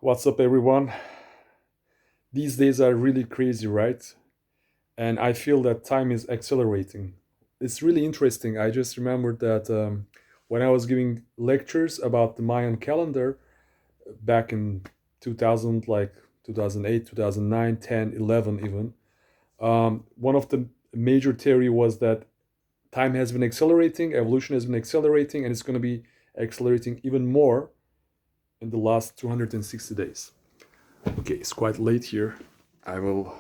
What's up, everyone? These days are really crazy, right? And I feel that time is accelerating. It's really interesting. I just remembered that when I was giving lectures about the Mayan calendar back in 2000, like 2008, 2009, 10, 11, even, one of the major theory was that time has been accelerating, evolution has been accelerating, and it's going to be accelerating even more in the last 260 days. Okay, it's quite late here. I will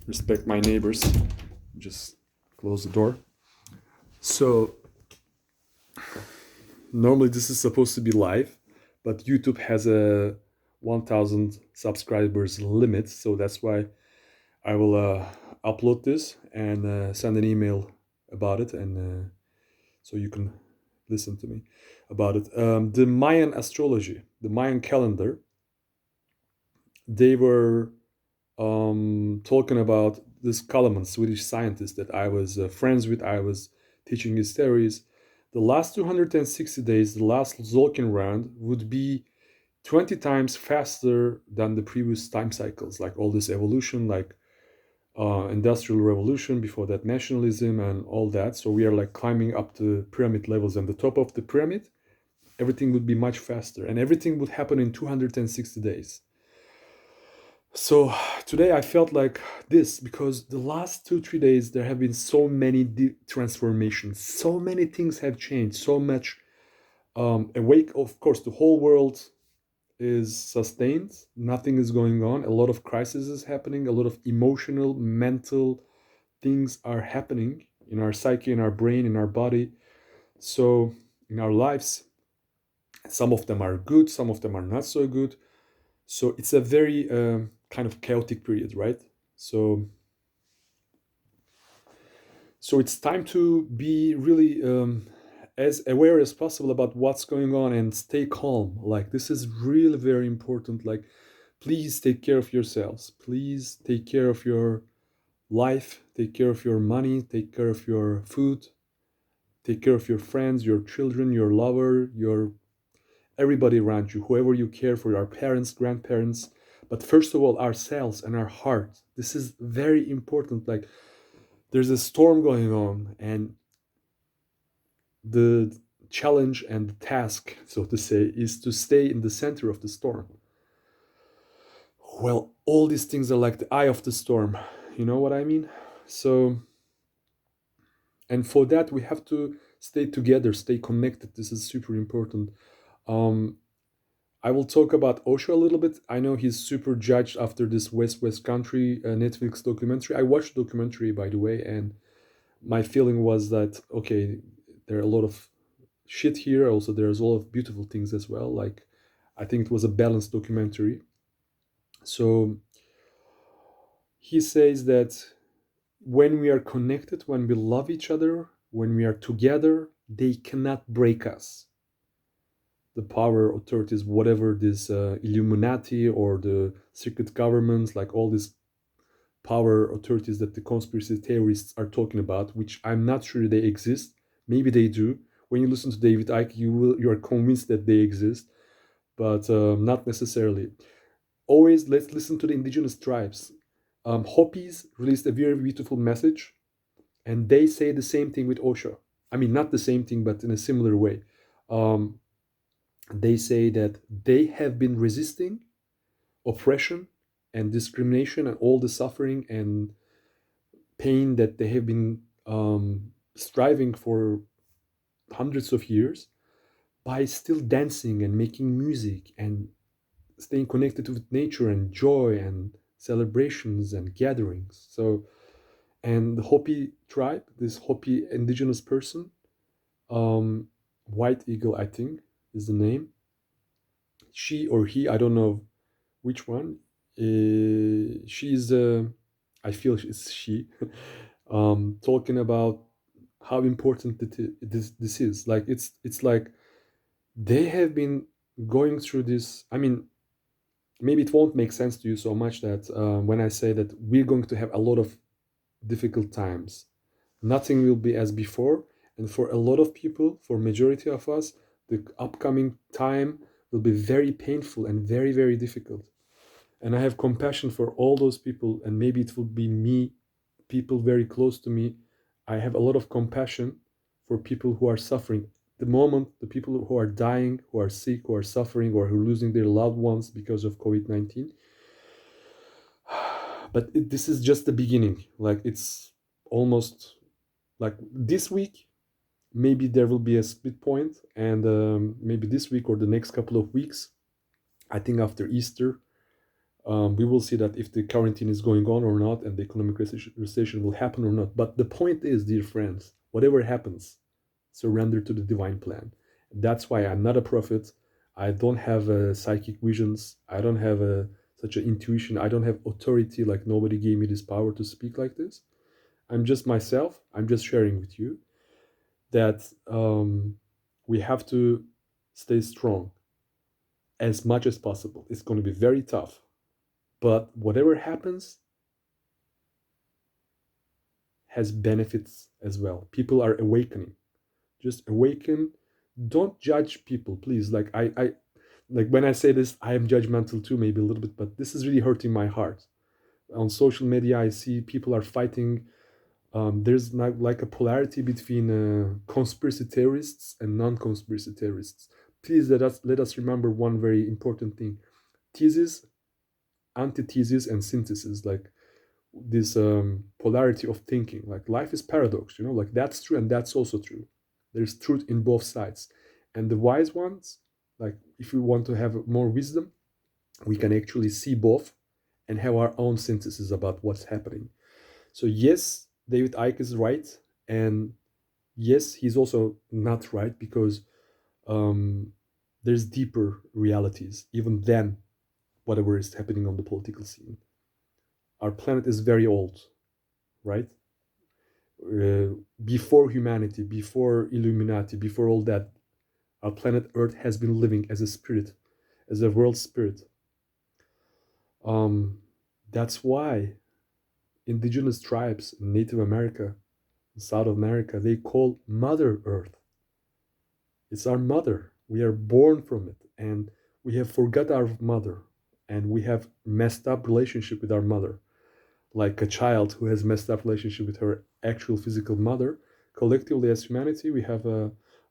respect my neighbors. Just close the door. So, normally this is supposed to be live, but YouTube has a 1000 subscribers limit. So, that's why I will upload this and send an email about it. And so you can listen to me about it. The Mayan astrology, the Mayan calendar, they were talking about this Kalaman, Swedish scientist that I was friends with. I was teaching his theories. The last 260 days, the last Zolkin round, would be 20 times faster than the previous time cycles, like all this evolution, like industrial revolution, before that nationalism and all that. So we are like climbing up the pyramid levels, and the top of the pyramid, everything would be much faster, and everything would happen in 260 days. So today I felt like this because the last 2 3 days there have been so many transformations, so many things have changed, so much awake. Of course, the whole world is sustained. Nothing is going on. A lot of crisis is happening. A lot of emotional, mental things are happening in our psyche, in our brain, in our body. So in our lives, some of them are good, some of them are not so good. So it's a very kind of chaotic period, right? So so it's time to be really as aware as possible about what's going on and stay calm. Like this is really very important. Like please take care of yourselves. Please take care of your life. Take care of your money. Take care of your food. Take care of your friends, your children, your lover, your everybody around you, whoever you care for, our parents, grandparents. But first of all, ourselves and our heart. This is very important. Like there's a storm going on, and the challenge and the task, so to say, is to stay in the center of the storm. Well, all these things are like the eye of the storm. You know what I mean? So, and for that, we have to stay together, stay connected. This is super important. Um, I will talk about Osho a little bit. I know he's super judged after this West Country Netflix documentary. I watched the documentary, by the way, and my feeling was that, okay, there are a lot of shit here. Also, there's a lot of beautiful things as well. Like, I think it was a balanced documentary. So he says that when we are connected, when we love each other, when we are together, they cannot break us. The power authorities, whatever this Illuminati or the secret governments, like all these power authorities that the conspiracy theorists are talking about, which I'm not sure they exist. Maybe they do. When you listen to David Icke, you are convinced that they exist, but not necessarily. Always let's listen to the indigenous tribes. Hopis released a very beautiful message, and they say the same thing with Osho. I mean, not the same thing, but in a similar way. Um, they say that they have been resisting oppression and discrimination and all the suffering and pain that they have been striving for hundreds of years by still dancing and making music and staying connected with nature and joy and celebrations and gatherings. So, and the Hopi tribe, this Hopi indigenous person, um, White Eagle, I think, is the name. She or he, I don't know which one. She's, I feel it's she, talking about how important this is. Like it's like they have been going through this. I mean, maybe it won't make sense to you so much that when I say that we're going to have a lot of difficult times, nothing will be as before, and for a lot of people, for majority of us, the upcoming time will be very painful and very, very difficult. And I have compassion for all those people, and maybe it will be me, people very close to me. I have a lot of compassion for people who are suffering. The moment the people who are dying, who are sick, who are suffering, or who are losing their loved ones because of COVID-19. But this is just the beginning. Like, it's almost like this week, maybe there will be a split point, and maybe this week or the next couple of weeks, I think after Easter, we will see that if the quarantine is going on or not, and the economic recession will happen or not. But the point is, dear friends, whatever happens, surrender to the divine plan. That's why I'm not a prophet. I don't have psychic visions. I don't have such an intuition. I don't have authority. Like, nobody gave me this power to speak like this. I'm just myself. I'm just sharing with you that we have to stay strong as much as possible. It's going to be very tough. But whatever happens has benefits as well. People are awakening. Just awaken. Don't judge people, please. Like, I like, when I say this, I am judgmental too, maybe a little bit, but this is really hurting my heart. On social media, I see people are fighting. There's not like a polarity between conspiracy theorists and non-conspiracy theorists. Please let us remember one very important thing: thesis, antithesis, and synthesis. Like, this polarity of thinking. Like, life is paradox. Like, that's true and that's also true. There's truth in both sides, and the wise ones, like, if we want to have more wisdom, we can actually see both and have our own synthesis about what's happening. So yes, David Icke is right, and yes, he's also not right, because um, there's deeper realities even than whatever is happening on the political scene. Our planet is very old, right? Before humanity, before Illuminati, before all that, our planet Earth has been living as a spirit, as a world spirit. Um, that's why indigenous tribes in Native America, South America, they call Mother Earth. It's our mother. We are born from it, and we have forgot our mother, and we have messed up relationship with our mother, like a child who has messed up relationship with her actual physical mother. Collectively, as humanity, we have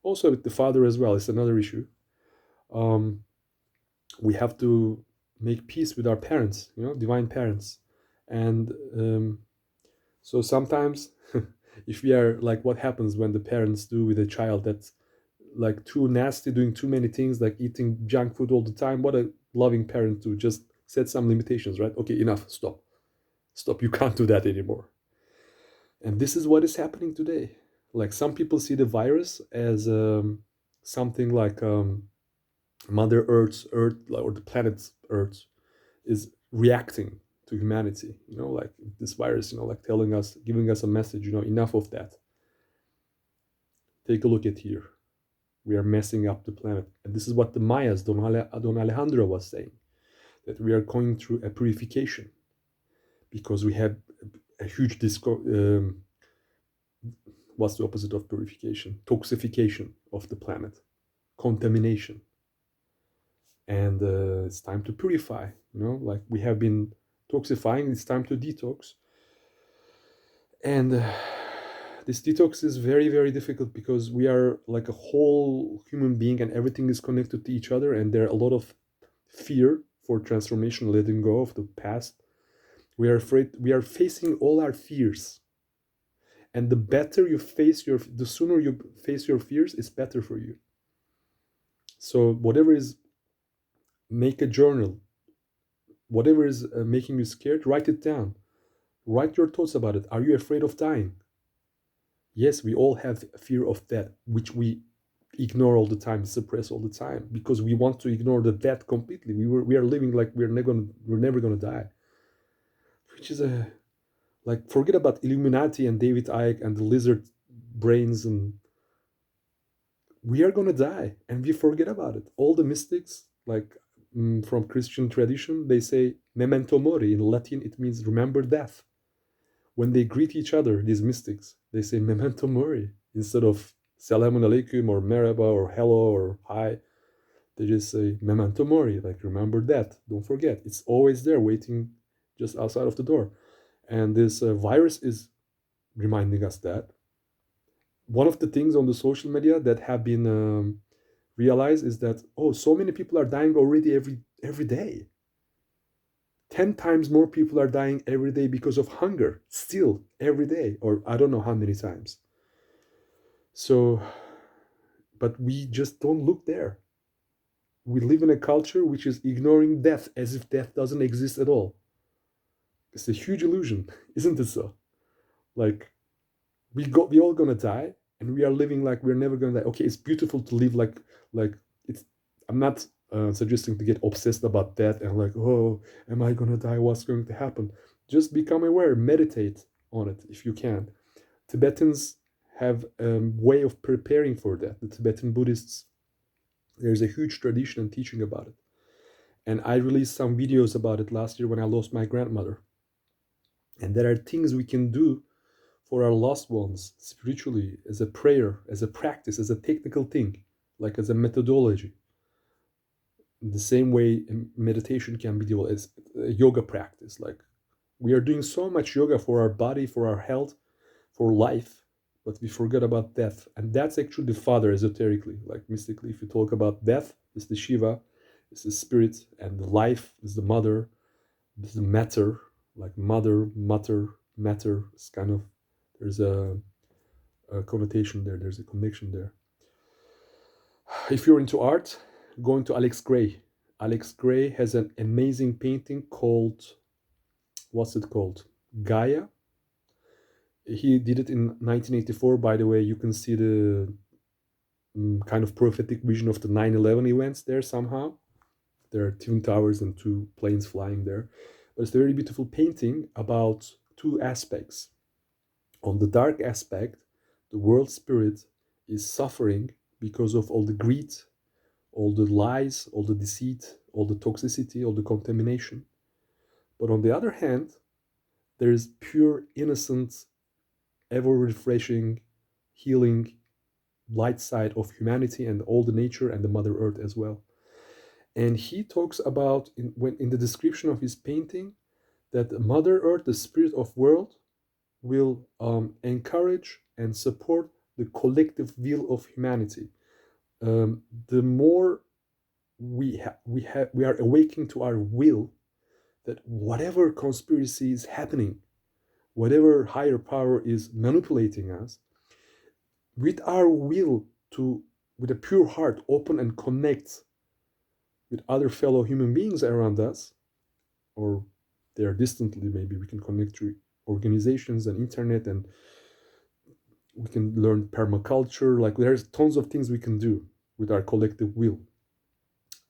also with the father as well. It's another issue. Um, we have to make peace with our parents, divine parents, and so sometimes, if we are like, what happens when the parents do with a child that's like too nasty, doing too many things, like eating junk food all the time? What a loving parent to just set some limitations, right? Okay, enough, stop, you can't do that anymore. And this is what is happening today. Like, some people see the virus as something like Mother Earth's Earth, or the planet's Earth, is reacting to humanity. Like this virus, like telling us, giving us a message. Enough of that. Take a look at here. We are messing up the planet, and this is what the Mayas, Don Alejandro was saying, that we are going through a purification, because we have a huge what's the opposite of purification? Toxification of the planet, contamination. And it's time to purify. Like, we have been toxifying, it's time to detox. And this detox is very, very difficult, because we are like a whole human being, and everything is connected to each other, and there are a lot of fear for transformation, letting go of the past. We are afraid, we are facing all our fears, and the sooner you face your fears, it's better for you. So whatever is, make a journal. Whatever is making you scared, write it down. Write your thoughts about it. Are you afraid of dying? Yes, we all have fear of death, which we ignore all the time, suppress all the time, because we want to ignore the death completely. We are living like we're never gonna die, which is a, like, forget about Illuminati and David Icke and the lizard brains, and we are gonna die, and we forget about it. All the mystics, like, from Christian tradition, they say memento mori. In Latin, it means remember death. When they greet each other, these mystics, they say memento mori instead of salamun alaikum or merhaba or hello or hi. They just say memento mori, like remember that, don't forget. It's always there, waiting just outside of the door. And this virus is reminding us that. One of the things on the social media that have been realized is that, oh, so many people are dying already every day. 10 times more people are dying every day because of hunger, still every day, or I don't know how many times. So, but we just don't look there. We live in a culture which is ignoring death as if death doesn't exist at all. It's a huge illusion, isn't it so? Like we all gonna die, and we are living like we're never gonna die. Okay, it's beautiful to live like it's. I'm not suggesting to get obsessed about death and like, oh, am I gonna die? What's going to happen? Just become aware, meditate on it if you can. Tibetans have a way of preparing for that. The Tibetan Buddhists, there's a huge tradition and teaching about it. And I released some videos about it last year when I lost my grandmother. And there are things we can do for our loved ones spiritually, as a prayer, as a practice, as a technical thing, like as a methodology. In the same way meditation can be developed as a yoga practice. Like we are doing so much yoga for our body, for our health, for life, but we forget about death. And that's actually the father esoterically, like mystically. If you talk about death, it's the Shiva, it's the spirit, and the life is the mother, it's the matter, like mother, matter. It's kind of, there's a connotation there, there's a connection there. If you're into art, go into Alex Gray. Alex Gray has an amazing painting called, what's it called? Gaia. He did it in 1984. By the way, you can see the kind of prophetic vision of the 9/11 events there somehow. There are twin towers and two planes flying there. But it's a very beautiful painting about two aspects. On the dark aspect, the world spirit is suffering because of all the greed, all the lies, all the deceit, all the toxicity, all the contamination. But on the other hand, there is pure, innocent, ever refreshing, healing light side of humanity and all the nature and the Mother Earth as well. And he talks about in the description of his painting that Mother Earth, the spirit of world, will encourage and support the collective will of humanity. The more we are awakening to our will, that whatever conspiracy is happening, whatever higher power is manipulating us, with our will to, with a pure heart, open and connect with other fellow human beings around us, or they are distantly, maybe we can connect through organizations and internet, and we can learn permaculture. Like there's tons of things we can do with our collective will.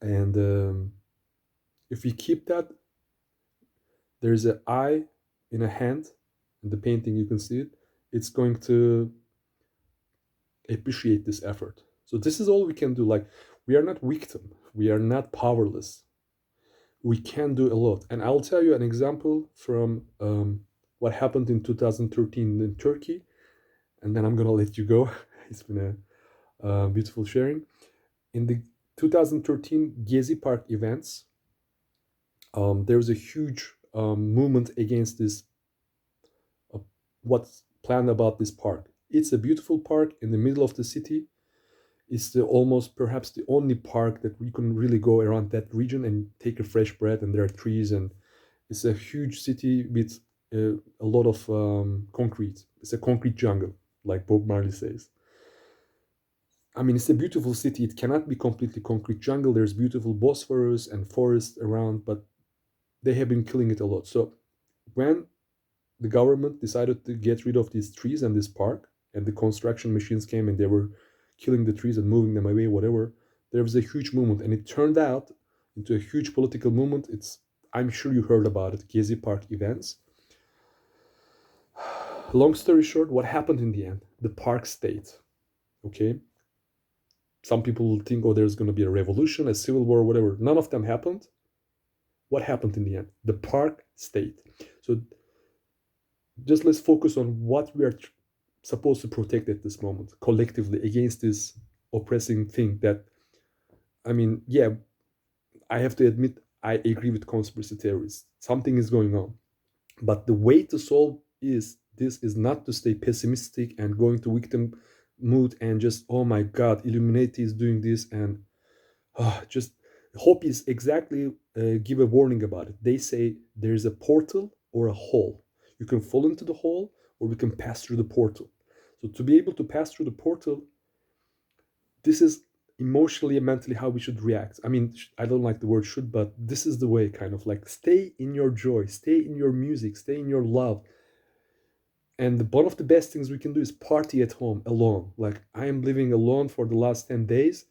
And if we keep that, there's an eye in a hand, in the painting you can see it, it's going to appreciate this effort. So this is all we can do. Like we are not victim, we are not powerless, we can do a lot. And I'll tell you an example from what happened in 2013 in Turkey, and then I'm gonna let you go. It's been a beautiful sharing. In the 2013 Gezi Park events, there was a huge movement against this, what's planned about this park. It's a beautiful park in the middle of the city. It's the almost perhaps the only park that we can really go around that region and take a fresh breath, and there are trees, and it's a huge city with a lot of concrete. It's a concrete jungle, like Bob Marley says. I mean, it's a beautiful city. It cannot be completely concrete jungle. There's beautiful Bosphorus and forests around, but they have been killing it a lot. So when the government decided to get rid of these trees and this park, and the construction machines came and they were killing the trees and moving them away, whatever, there was a huge movement, and it turned out into a huge political movement. It's, I'm sure you heard about it, Gezi Park events. Long story short, what happened in the end? The park stayed. Okay. Some people will think, oh, there's going to be a revolution, a civil war, whatever. None of them happened. What happened in the end? The park stayed. So just let's focus on what we are supposed to protect at this moment collectively against this oppressing thing that I mean, yeah, I have to admit I agree with conspiracy theories. Something is going on. But the way to solve is this is not to stay pessimistic and go into victim mood and just, oh my God, Illuminati is doing this, and just hope is exactly give a warning about it. They say there's a portal or a hole. You can fall into the hole or we can pass through the portal. So to be able to pass through the portal, this is emotionally and mentally how we should react. I mean, I don't like the word should, but this is the way, kind of like stay in your joy, stay in your music, stay in your love. And one of the best things we can do is party at home alone. Like I am living alone for the last 10 days,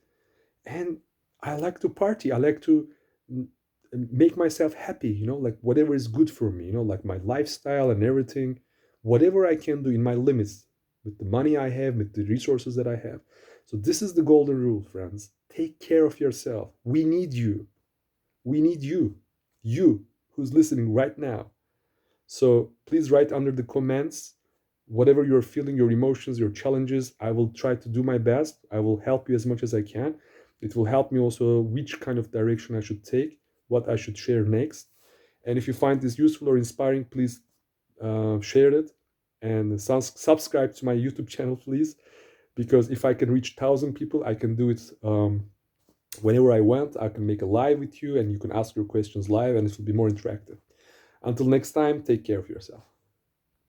and I like to party. I like to mm, make myself happy, like whatever is good for me, like my lifestyle and everything, whatever I can do in my limits with the money I have, with the resources that I have. So this is the golden rule, friends. Take care of yourself. We need you. We need you who's listening right now. So please write under the comments whatever you're feeling, your emotions, your challenges. I will try to do my best. I will help you as much as I can. It will help me also which kind of direction I should take, what I should share next. And if you find this useful or inspiring, please share it and subscribe to my YouTube channel, please. Because if I can reach 1,000 people, I can do it whenever I want. I can make a live with you and you can ask your questions live and it will be more interactive. Until next time, take care of yourself.